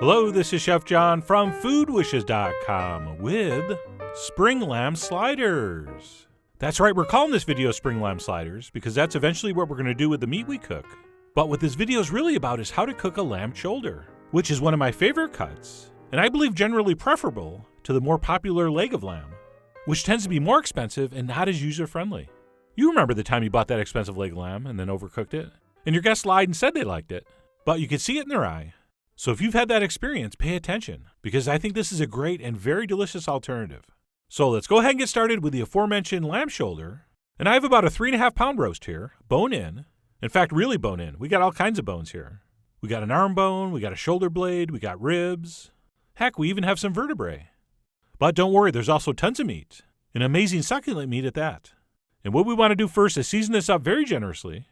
Hello, this is Chef John from foodwishes.com with spring lamb sliders. That's right, we're calling this video spring lamb sliders because that's eventually what we're going to do with the meat we cook. But what this video is really about is how to cook a lamb shoulder, which is one of my favorite cuts, and I believe generally preferable to the more popular leg of lamb, which tends to be more expensive and not as user-friendly. You remember the time you bought that expensive leg of lamb and then overcooked it, and your guests lied and said they liked it, but you could see it in their eye. So if you've had that experience, pay attention, because I think this is a great and very delicious alternative. So let's go ahead and get started with the aforementioned lamb shoulder. And I have about a 3.5 pound roast here, bone in. In fact, really bone in. We got all kinds of bones here. We got an arm bone, we got a shoulder blade, we got ribs. Heck, we even have some vertebrae. But don't worry, there's also tons of meat. An amazing succulent meat at that. And what we want to do first is season this up very generously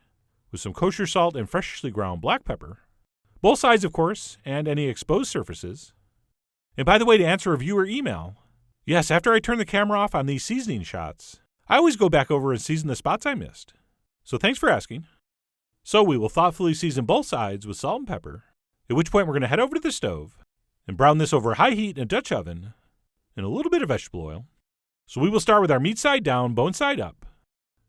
with some kosher salt and freshly ground black pepper. Both sides, of course, and any exposed surfaces. And by the way, to answer a viewer email, yes, after I turn the camera off on these seasoning shots, I always go back over and season the spots I missed. So thanks for asking. So we will thoughtfully season both sides with salt and pepper, at which point we're going to head over to the stove and brown this over high heat in a Dutch oven and a little bit of vegetable oil. So we will start with our meat side down, bone side up,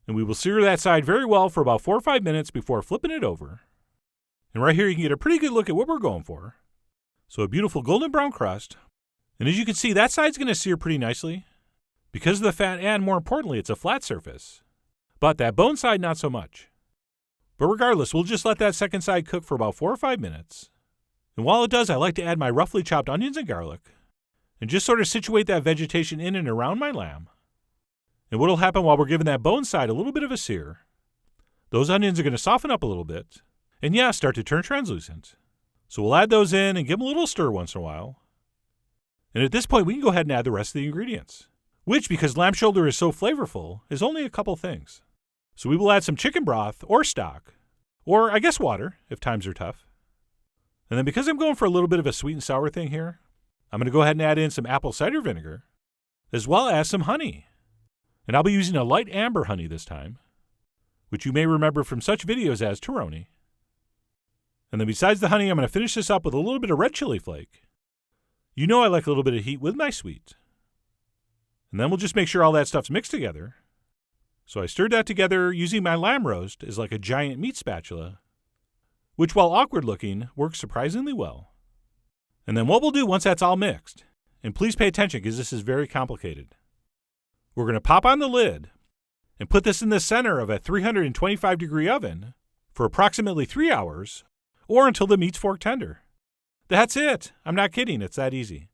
and we will sear that side very well for about 4 or 5 minutes before flipping it over. And right here you can get a pretty good look at what we're going for. So a beautiful golden brown crust. And as you can see, that side's going to sear pretty nicely because of the fat, and more importantly, it's a flat surface. But that bone side, not so much. But regardless, we'll just let that second side cook for about 4 or 5 minutes. And while it does, I like to add my roughly chopped onions and garlic and just sort of situate that vegetation in and around my lamb. And what'll happen while we're giving that bone side a little bit of a sear, those onions are going to soften up a little bit. And yeah, start to turn translucent. So we'll add those in and give them a little stir once in a while. And at this point, we can go ahead and add the rest of the ingredients, which, because lamb shoulder is so flavorful, is only a couple things. So we will add some chicken broth or stock, or I guess water, if times are tough. And then because I'm going for a little bit of a sweet and sour thing here, I'm going to go ahead and add in some apple cider vinegar, as well as some honey. And I'll be using a light amber honey this time, which you may remember from such videos as Toroni. And then besides the honey, I'm going to finish this up with a little bit of red chili flake. You know I like a little bit of heat with my sweet. And then we'll just make sure all that stuff's mixed together. So I stirred that together using my lamb roast as like a giant meat spatula, which, while awkward looking, works surprisingly well. And then what we'll do once that's all mixed, and please pay attention because this is very complicated, we're going to pop on the lid and put this in the center of a 325-degree oven for approximately 3 hours, or until the meat's fork tender. That's it. I'm not kidding. It's that easy.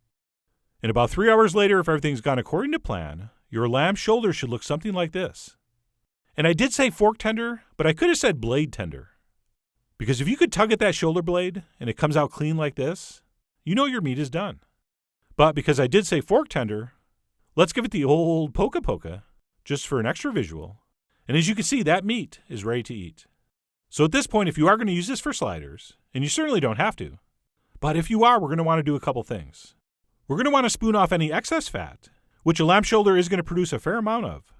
And about 3 hours later, if everything's gone according to plan, your lamb shoulder should look something like this. And I did say fork tender, but I could have said blade tender. Because if you could tug at that shoulder blade and it comes out clean like this, you know your meat is done. But because I did say fork tender, let's give it the old poka, just for an extra visual. And as you can see, that meat is ready to eat. So at this point, if you are going to use this for sliders, and you certainly don't have to, but if you are, we're going to want to do a couple things. We're going to want to spoon off any excess fat, which a lamb shoulder is going to produce a fair amount of.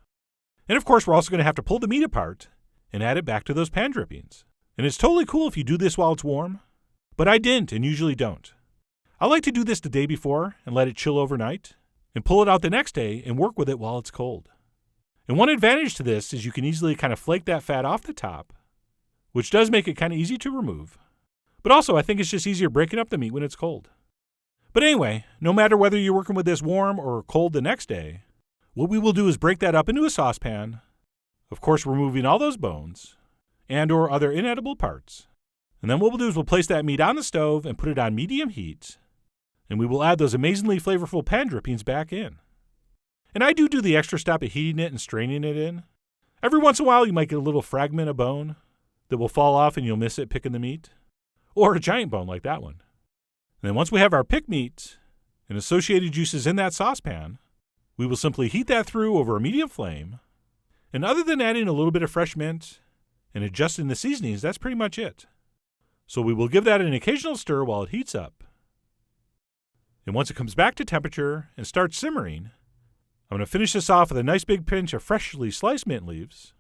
And of course, we're also going to have to pull the meat apart and add it back to those pan drippings. And it's totally cool if you do this while it's warm, but I didn't and usually don't. I like to do this the day before and let it chill overnight, and pull it out the next day and work with it while it's cold. And one advantage to this is you can easily kind of flake that fat off the top, which does make it kind of easy to remove. But also, I think it's just easier breaking up the meat when it's cold. But anyway, no matter whether you're working with this warm or cold the next day, what we will do is break that up into a saucepan, of course removing all those bones, and or other inedible parts. And then what we'll do is we'll place that meat on the stove and put it on medium heat, and we will add those amazingly flavorful pan drippings back in. And I do the extra step of heating it and straining it in. Every once in a while you might get a little fragment of bone that will fall off and you'll miss it picking the meat, or a giant bone like that one. And then once we have our pick meat and associated juices in that saucepan, we will simply heat that through over a medium flame. And other than adding a little bit of fresh mint and adjusting the seasonings, that's pretty much it. So we will give that an occasional stir while it heats up. And once it comes back to temperature and starts simmering, I'm going to finish this off with a nice big pinch of freshly sliced mint leaves,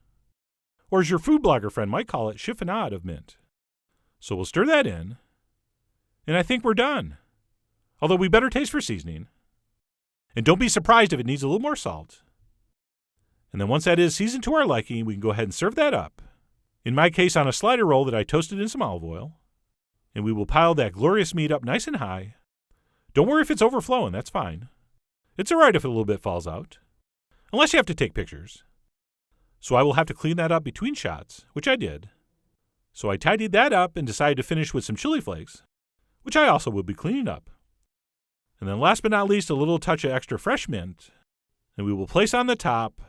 or as your food blogger friend might call it, chiffonade of mint. So we'll stir that in, and I think we're done. although we better taste for seasoning. And don't be surprised if it needs a little more salt. And then once that is seasoned to our liking, we can go ahead and serve that up. In my case, on a slider roll that I toasted in some olive oil. And we will pile that glorious meat up nice and high. Don't worry if it's overflowing, that's fine. It's all right if a little bit falls out. Unless you have to take pictures. So I will have to clean that up between shots, which I did. So I tidied that up and decided to finish with some chili flakes, which I also will be cleaning up. And then last but not least, a little touch of extra fresh mint. And we will place on the top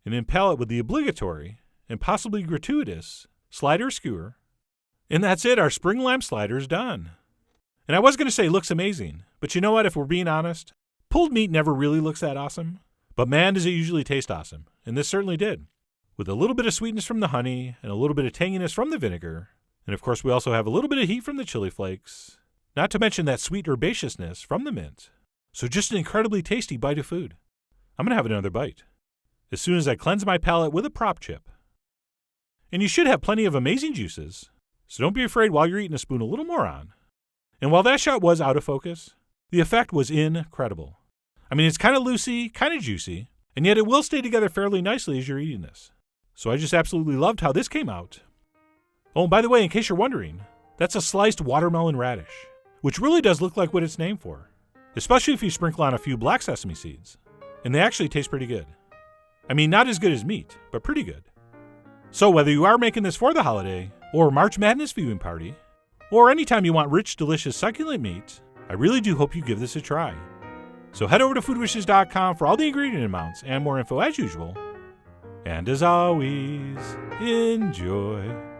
and impale it with the obligatory and possibly gratuitous slider skewer. And that's it, our spring lamb slider is done. And I was going to say looks amazing, but you know what, if we're being honest, pulled meat never really looks that awesome. But man, does it usually taste awesome, and this certainly did. With a little bit of sweetness from the honey, and a little bit of tanginess from the vinegar, and of course we also have a little bit of heat from the chili flakes, not to mention that sweet herbaceousness from the mint. So just an incredibly tasty bite of food. I'm going to have another bite, as soon as I cleanse my palate with a prop chip. And you should have plenty of amazing juices, so don't be afraid while you're eating to spoon a little more on. And while that shot was out of focus, the effect was incredible. I mean, it's kind of loosey, kind of juicy, and yet it will stay together fairly nicely as you're eating this. So I just absolutely loved how this came out. Oh, and by the way, in case you're wondering, that's a sliced watermelon radish, which really does look like what it's named for, especially if you sprinkle on a few black sesame seeds. And they actually taste pretty good. I mean, not as good as meat, but pretty good. So whether you are making this for the holiday, or March Madness viewing party, or anytime you want rich, delicious, succulent meat, I really do hope you give this a try. So head over to foodwishes.com for all the ingredient amounts and more info as usual. And as always, enjoy.